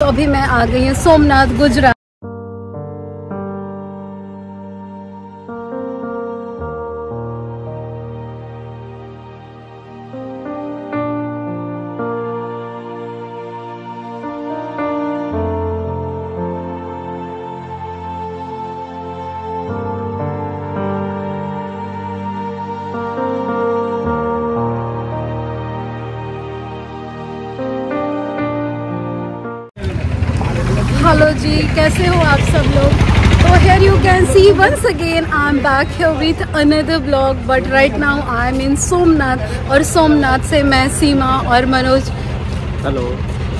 तो अभी मैं आ गई हूँ सोमनाथ गुजरात। हेलो जी, कैसे हो आप सब लोग। तो here you can see once again I am back here with another blog, but right now I am in Somnath. और सोमनाथ से मैं सीमा और मनोज।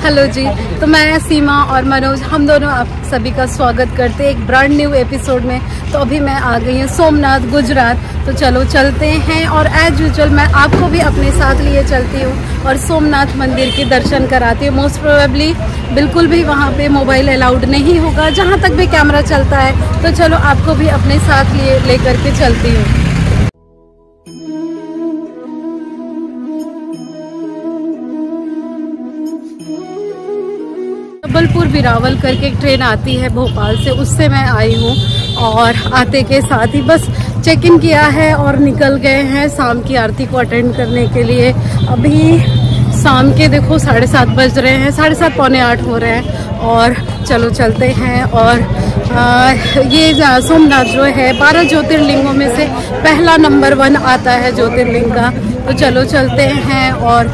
हेलो जी। तो मैं सीमा और मनोज हम दोनों आप सभी का स्वागत करते हैं एक ब्रांड न्यू एपिसोड में। तो अभी मैं आ गई हूँ सोमनाथ गुजरात। तो चलो चलते हैं और एज यूजुअल मैं आपको भी अपने साथ लिए चलती हूँ और सोमनाथ मंदिर के दर्शन कराती हूँ। मोस्ट प्रोबेबली बिल्कुल भी वहाँ पे मोबाइल अलाउड नहीं होगा, जहाँ तक भी कैमरा चलता है। तो चलो आपको भी अपने साथ लेकर के चलती हूँ। जबलपुर बिरावल करके एक ट्रेन आती है भोपाल से, उससे मैं आई हूँ और आते के साथ ही बस चेक इन किया है और निकल गए हैं शाम की आरती को अटेंड करने के लिए। अभी शाम के देखो 7:30 बज रहे हैं, 7:30 पौने 8 हो रहे हैं और चलो चलते हैं। और ये सोमनाथ जो है 12 ज्योतिर्लिंगों में से पहला नंबर 1 आता है ज्योतिर्लिंग का। तो चलो चलते हैं और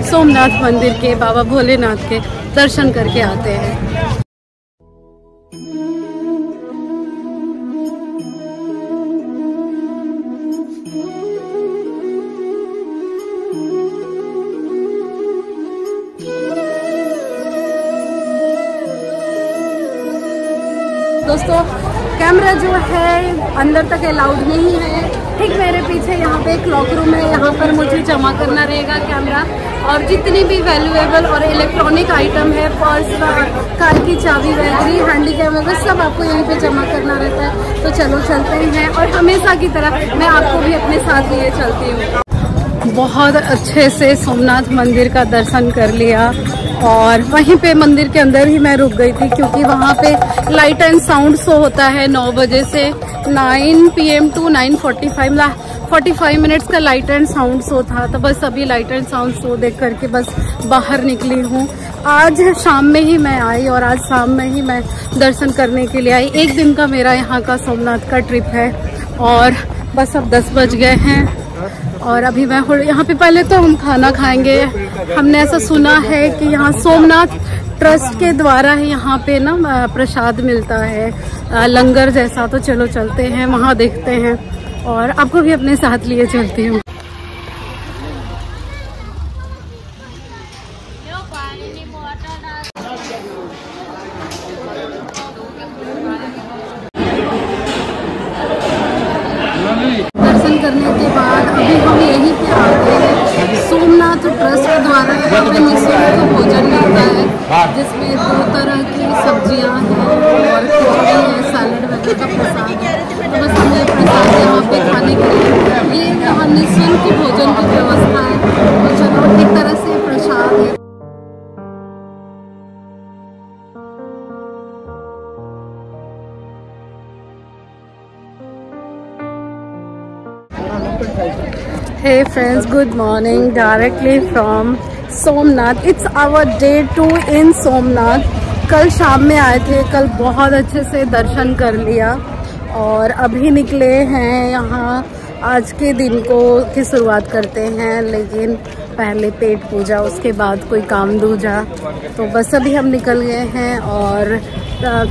सोमनाथ मंदिर के बाबा भोलेनाथ के दर्शन करके आते हैं। दोस्तों कैमरा जो है अंदर तक अलाउड नहीं है। ठीक मेरे पीछे यहाँ पे एक लॉक रूम है, यहाँ पर मुझे जमा करना रहेगा कैमरा और जितनी भी वैल्यूएबल और इलेक्ट्रॉनिक आइटम है, पर्स, कार की चाबी वगैरह, हैंडी कैमरा, सब आपको यहीं पे जमा करना रहता है। तो चलो चलते हैं और हमेशा की तरह मैं आपको भी अपने साथ लिए चलती हूँ। बहुत अच्छे से सोमनाथ मंदिर का दर्शन कर लिया और वहीं पे मंदिर के अंदर ही मैं रुक गई थी क्योंकि वहाँ पे लाइट एंड साउंड शो होता है 9 बजे से 9 PM टू 9:45 मिनट्स का लाइट एंड साउंड शो था। तो बस अभी लाइट एंड साउंड शो देख करके बस बाहर निकली हूँ। आज शाम में ही मैं आई और आज शाम में ही मैं दर्शन करने के लिए आई। एक दिन का मेरा यहाँ का सोमनाथ का ट्रिप है और बस अब 10 बज गए हैं और अभी मैं यहाँ पे पहले तो हम खाना खाएंगे। हमने ऐसा सुना है कि यहाँ सोमनाथ ट्रस्ट के द्वारा ही यहाँ पे ना प्रसाद मिलता है, लंगर जैसा। तो चलो चलते हैं वहाँ देखते हैं और आपको भी अपने साथ लिए चलती हूँ। दर्शन करने के बाद अभी हम यहीं पे आ गए हैं। सोमनाथ ट्रस्ट द्वारा यहाँ पे निःशुल्क भोजन मिलता है जिसमें 2 तरह की सब्जियां हैं और खिचड़ी है, सैलड वगैरह का प्रसाद है। तो बस हमें प्रसाद यहाँ पे खाने के लिए ये यहाँ निःशुल्क भोजन की व्यवस्था है। तो चलो एक तरह से प्रसाद है। Hey friends, good morning. Directly from Somnath. It's our day 2 in Somnath. कल शाम में आए थे, कल बहुत अच्छे से दर्शन कर लिया और अभी निकले हैं यहाँ। आज के दिन की शुरुआत करते हैं, लेकिन पहले पेट पूजा, उसके बाद कोई काम दूजा। तो बस अभी हम निकल गए हैं और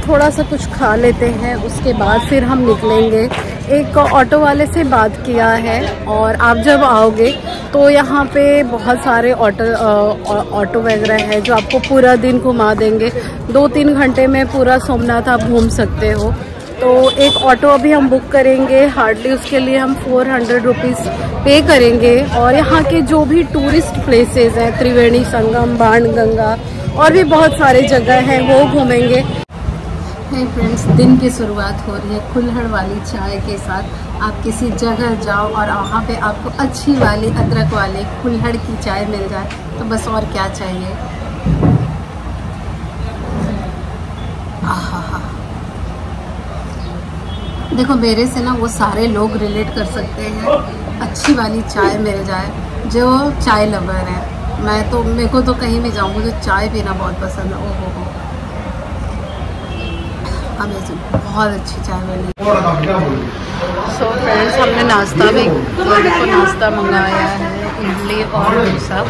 थोड़ा सा कुछ खा लेते हैं, उसके बाद फिर हम निकलेंगे। एक ऑटो वाले से बात किया है और आप जब आओगे तो यहाँ पे बहुत सारे ऑटो वगैरह है जो आपको पूरा दिन घुमा देंगे। 2-3 घंटे में पूरा सोमनाथ आप घूम सकते हो। तो एक ऑटो अभी हम बुक करेंगे, हार्डली उसके लिए हम 400 रुपीज़ पे करेंगे और यहाँ के जो भी टूरिस्ट प्लेसेस हैं, त्रिवेणी संगम, बाणगंगा और भी बहुत सारे जगह हैं, वो घूमेंगे। हे फ्रेंड्स, दिन की शुरुआत हो रही है कुल्हड़ वाली चाय के साथ। आप किसी जगह जाओ और वहाँ पे आपको अच्छी वाली अदरक वाली कुल्हड़ की चाय मिल जाए तो बस और क्या चाहिए। देखो मेरे से ना वो सारे लोग रिलेट कर सकते हैं, अच्छी वाली चाय मिल जाए, जो चाय लवर है। मेरे को तो कहीं भी जाऊँ, मुझे चाय पीना बहुत पसंद है। ओहो हो, अमेजिंग, बहुत अच्छी चाय बनी। सो फ्रेंड्स, हमने नाश्ता भी को नाश्ता मंगाया है, इडली और डोसा।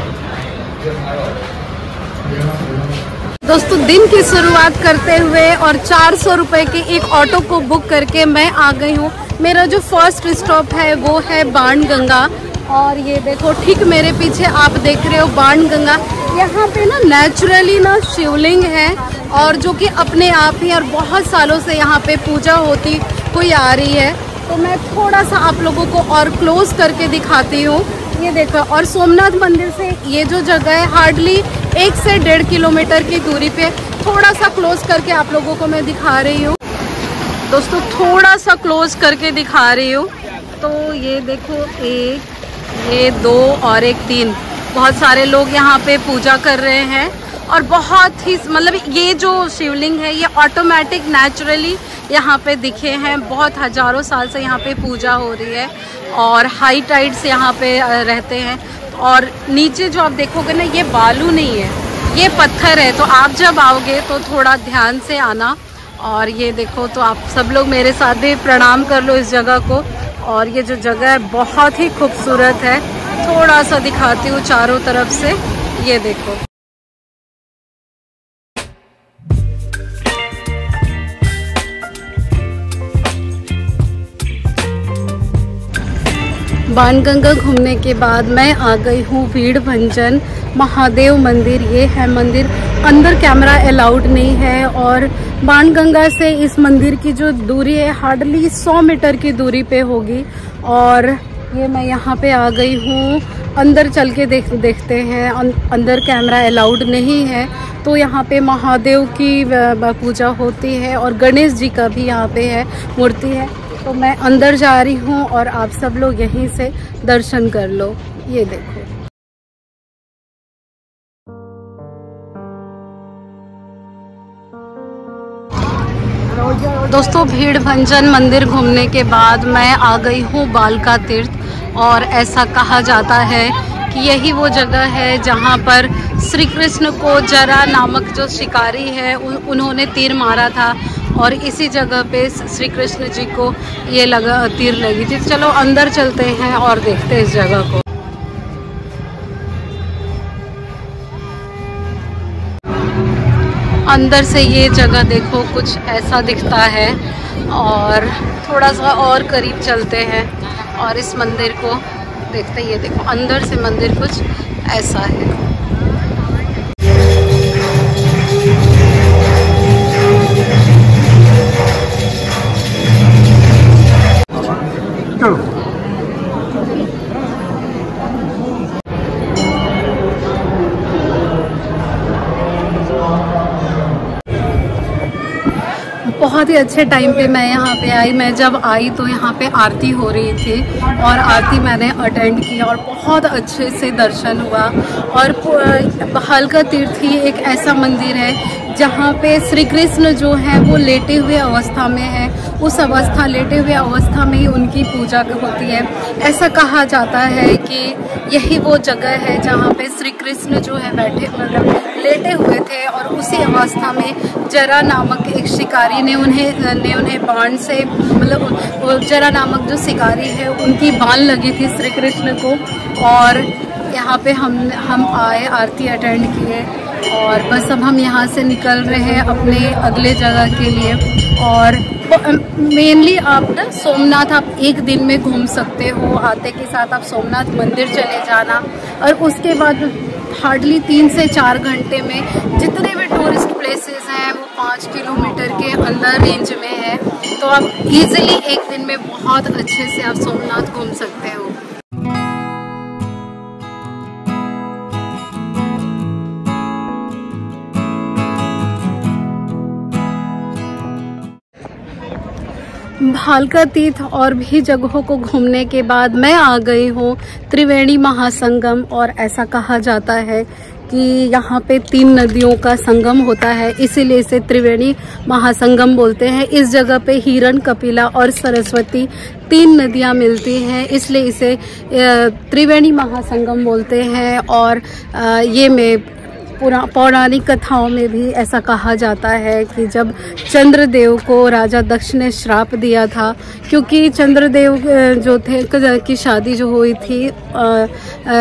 दोस्तों दिन की शुरुआत करते हुए और 400 रुपये के एक ऑटो को बुक करके मैं आ गई हूँ। मेरा जो फर्स्ट स्टॉप है वो है बाणगंगा, और ये देखो ठीक मेरे पीछे आप देख रहे हो बाणगंगा। यहाँ पे ना नेचुरली ना शिवलिंग है, और जो कि अपने आप ही और बहुत सालों से यहाँ पे पूजा होती हुई आ रही है। तो मैं थोड़ा सा आप लोगों को और क्लोज करके दिखाती हूँ। ये देखो, और सोमनाथ मंदिर से ये जो जगह है हार्डली 1 से 1.5 किलोमीटर की दूरी पे, थोड़ा सा क्लोज करके आप लोगों को मैं दिखा रही हूँ। दोस्तों थोड़ा सा क्लोज करके दिखा रही हूँ। तो ये देखो, 1, ये 2 और 1 3, बहुत सारे लोग यहाँ पे पूजा कर रहे हैं। और बहुत ही मतलब ये जो शिवलिंग है ये ऑटोमेटिक नेचुरली यहाँ पे दिखे हैं। बहुत हजारों साल से यहाँ पे पूजा हो रही है, और हाई टाइड्स यहाँ पे रहते हैं। और नीचे जो आप देखोगे ना, ये बालू नहीं है, ये पत्थर है। तो आप जब आओगे तो थोड़ा ध्यान से आना। और ये देखो, तो आप सब लोग मेरे साथ भी प्रणाम कर लो इस जगह को। और ये जो जगह है बहुत ही खूबसूरत है। थोड़ा सा दिखाती हूँ चारों तरफ से, ये देखो। बाणगंगा घूमने के बाद मैं आ गई हूँ वीरभंजन महादेव मंदिर। ये है मंदिर, अंदर कैमरा अलाउड नहीं है। और बाणगंगा से इस मंदिर की जो दूरी है हार्डली 100 मीटर की दूरी पे होगी। और ये मैं यहाँ पे आ गई हूँ, अंदर चल के देखते हैं। अंदर कैमरा अलाउड नहीं है। तो यहाँ पे महादेव की पूजा होती है, और गणेश जी का भी यहाँ पे है मूर्ति है। तो मैं अंदर जा रही हूँ, और आप सब लोग यहीं से दर्शन कर लो। ये देखो दोस्तों, वीरभंजन मंदिर घूमने के बाद मैं आ गई हूँ बालका तीर्थ। और ऐसा कहा जाता है कि यही वो जगह है जहाँ पर श्री कृष्ण को जरा नामक जो शिकारी है उन्होंने तीर मारा था, और इसी जगह पे श्री कृष्ण जी को ये तीर लगी थी। चलो अंदर चलते हैं और देखते हैं इस जगह को। अंदर से ये जगह देखो कुछ ऐसा दिखता है। और थोड़ा सा और करीब चलते हैं और इस मंदिर को देखते हैं। ये देखो अंदर से मंदिर कुछ ऐसा है। बहुत ही अच्छे टाइम पे मैं यहाँ पे आई। मैं जब आई तो यहाँ पे आरती हो रही थी, और आरती मैंने अटेंड की और बहुत अच्छे से दर्शन हुआ। और बालका तीर्थ ही एक ऐसा मंदिर है जहाँ पे श्री कृष्ण जो है वो लेटे हुए अवस्था में है। उस लेटे हुए अवस्था में ही उनकी पूजा होती है। ऐसा कहा जाता है कि यही वो जगह है जहाँ पे श्री कृष्ण जो है लेटे हुए थे, और उसी अवस्था में जरा नामक एक शिकारी ने उन्हें बाण से वो जरा नामक जो शिकारी है उनकी बाण लगी थी श्री कृष्ण को। और यहाँ पे हम आए, आरती अटेंड किए, और बस अब हम यहाँ से निकल रहे हैं अपने अगले जगह के लिए। और मेनली आप ना सोमनाथ आप एक दिन में घूम सकते हो। आते के साथ आप सोमनाथ मंदिर चले जाना, और उसके बाद हार्डली 3 से 4 घंटे में जितने भी टूरिस्ट प्लेसेस हैं वो 5 किलोमीटर के अंदर रेंज में है। तो आप इजीली एक दिन में बहुत अच्छे से आप सोमनाथ घूम सकते हो। भालका तीर्थ और भी जगहों को घूमने के बाद मैं आ गई हूँ त्रिवेणी महासंगम। और ऐसा कहा जाता है कि यहाँ पे 3 नदियों का संगम होता है, इसीलिए इसे त्रिवेणी महासंगम बोलते हैं। इस जगह पे हिरण, कपिला और सरस्वती 3 नदियाँ मिलती हैं, इसलिए इसे त्रिवेणी महासंगम बोलते हैं। और ये में पौराणिक कथाओं में भी ऐसा कहा जाता है कि जब चंद्रदेव को राजा दक्ष ने श्राप दिया था, क्योंकि चंद्रदेव जो थे की शादी जो हुई थी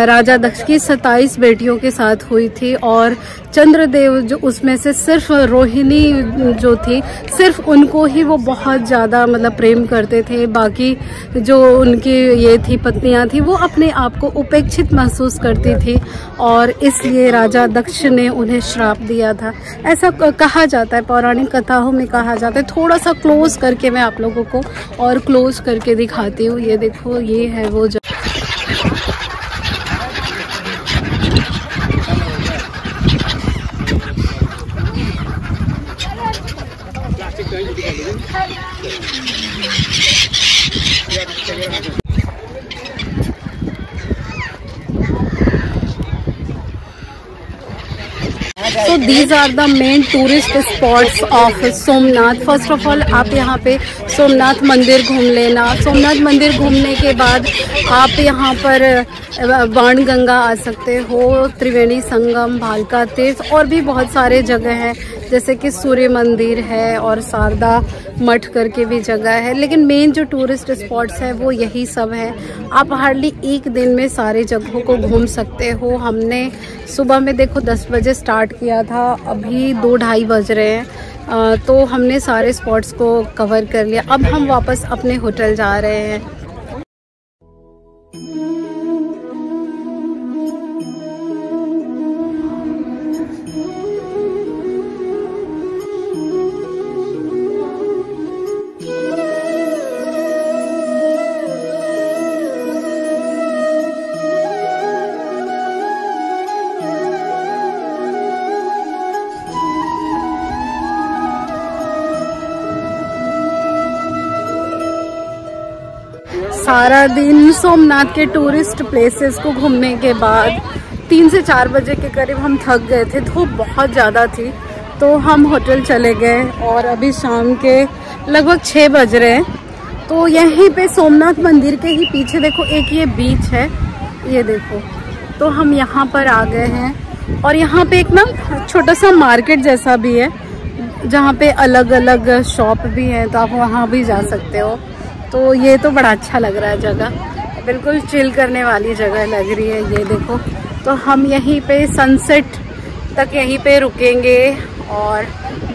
राजा दक्ष की 27 बेटियों के साथ हुई थी, और चंद्रदेव जो उसमें से सिर्फ रोहिणी जो थी, सिर्फ उनको ही वो बहुत ज़्यादा मतलब प्रेम करते थे। बाकी जो उनकी ये थी पत्नियां थी, वो अपने आप को उपेक्षित महसूस करती थी, और इसलिए राजा दक्ष ने उन्हें श्राप दिया था, ऐसा कहा जाता है। पौराणिक कथाओं में कहा जाता है। थोड़ा सा क्लोज करके मैं आप लोगों को और क्लोज करके दिखाती हूँ। ये देखो, ये है वो जगह। So these are the main tourist spots of Somnath. First of all आप यहाँ पे सोमनाथ मंदिर घूम लेना। सोमनाथ मंदिर घूमने के बाद आप यहाँ पर बाणगंगा आ सकते हो, त्रिवेणी संगम, भालका तीर्थ और भी बहुत सारे जगह हैं, जैसे कि सूर्य मंदिर है और शारदा मठ करके भी जगह है। लेकिन मेन जो टूरिस्ट स्पॉट्स हैं वो यही सब है। आप हार्डली एक दिन में सारे जगहों को घूम सकते हो। हमने सुबह में देखो 10 बजे स्टार्ट किया था, अभी 2-2:30 बज रहे हैं, तो हमने सारे स्पॉट्स को कवर कर लिया। अब हम वापस अपने होटल जा रहे हैं। सारा दिन सोमनाथ के टूरिस्ट प्लेसेस को घूमने के बाद 3 से 4 बजे के करीब हम थक गए थे। धूप बहुत ज़्यादा थी, तो हम होटल चले गए और अभी शाम के लगभग 6 बज रहे हैं। तो यहीं पे सोमनाथ मंदिर के ही पीछे देखो एक ये बीच है, ये देखो। तो हम यहाँ पर आ गए हैं और यहाँ पे एक ना छोटा सा मार्केट जैसा भी है, जहाँ पे अलग अलग शॉप भी हैं, तो आप वहाँ भी जा सकते हो। तो ये तो बड़ा अच्छा लग रहा है जगह, बिल्कुल चिल करने वाली जगह लग रही है। ये देखो, तो हम यहीं पे सनसेट तक यहीं पे रुकेंगे और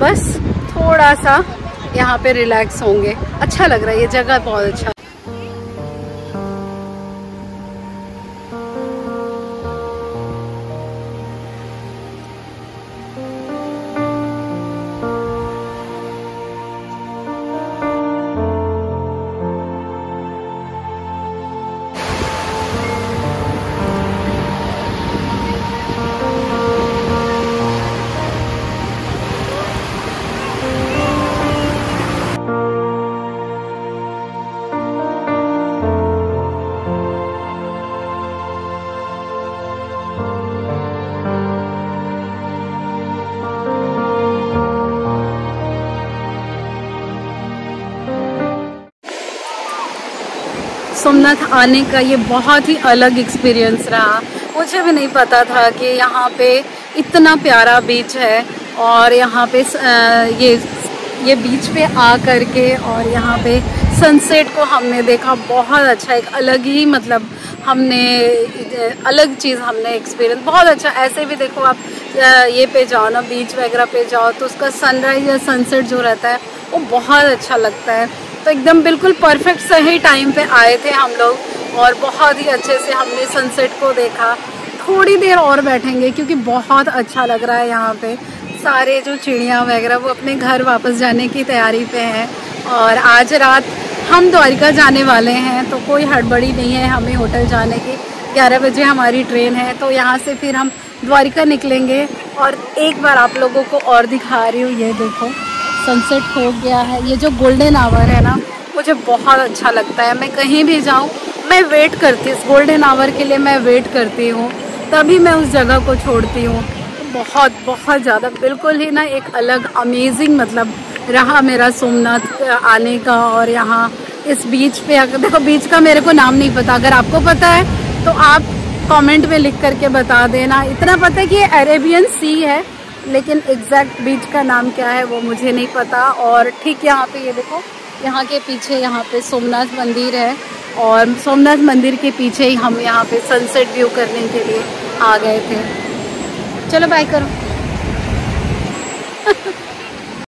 बस थोड़ा सा यहाँ पे रिलैक्स होंगे। अच्छा लग रहा है, ये जगह बहुत अच्छा। सोमनाथ आने का ये बहुत ही अलग एक्सपीरियंस रहा। मुझे भी नहीं पता था कि यहाँ पे इतना प्यारा बीच है, और यहाँ पे ये बीच पे आ करके और यहाँ पे सनसेट को हमने देखा। बहुत अच्छा, एक अलग ही मतलब हमने अलग चीज़ हमने एक्सपीरियंस, बहुत अच्छा। ऐसे भी देखो आप ये पे जाओ ना, बीच वगैरह पे जाओ, तो उसका सनराइज या सनसेट जो रहता है वो बहुत अच्छा लगता है। तो एकदम बिल्कुल परफेक्ट सही टाइम पे आए थे हम लोग और बहुत ही अच्छे से हमने सनसेट को देखा। थोड़ी देर और बैठेंगे क्योंकि बहुत अच्छा लग रहा है यहाँ पे। सारे जो चिड़िया वगैरह वो अपने घर वापस जाने की तैयारी पे हैं, और आज रात हम द्वारिका जाने वाले हैं, तो कोई हड़बड़ी नहीं है हमें होटल जाने की। 11 बजे हमारी ट्रेन है, तो यहाँ से फिर हम द्वारिका निकलेंगे। और एक बार आप लोगों को और दिखा रही हूँ, ये देखो सनसेट हो गया है। ये जो गोल्डन आवर है ना, मुझे बहुत अच्छा लगता है। मैं कहीं भी जाऊँ मैं वेट करती हूँ, इस गोल्डन आवर के लिए मैं वेट करती हूँ। तभी मैं उस जगह को छोड़ती हूँ। बहुत बहुत ज़्यादा बिल्कुल ही ना एक अलग अमेजिंग मतलब रहा मेरा सोमनाथ आने का। और यहाँ इस बीच पे देखो, बीच का मेरे को नाम नहीं पता, अगर आपको पता है तो आप कमेंट में लिख करके बता देना। इतना पता है कि ये अरेबियन सी है, लेकिन एग्जैक्ट बीच का नाम क्या है वो मुझे नहीं पता। और ठीक यहाँ पे ये देखो, यहाँ के पीछे यहाँ पे सोमनाथ मंदिर है, और सोमनाथ मंदिर के पीछे ही हम यहाँ पे सनसेट व्यू करने के लिए आ गए थे। चलो बाय करो।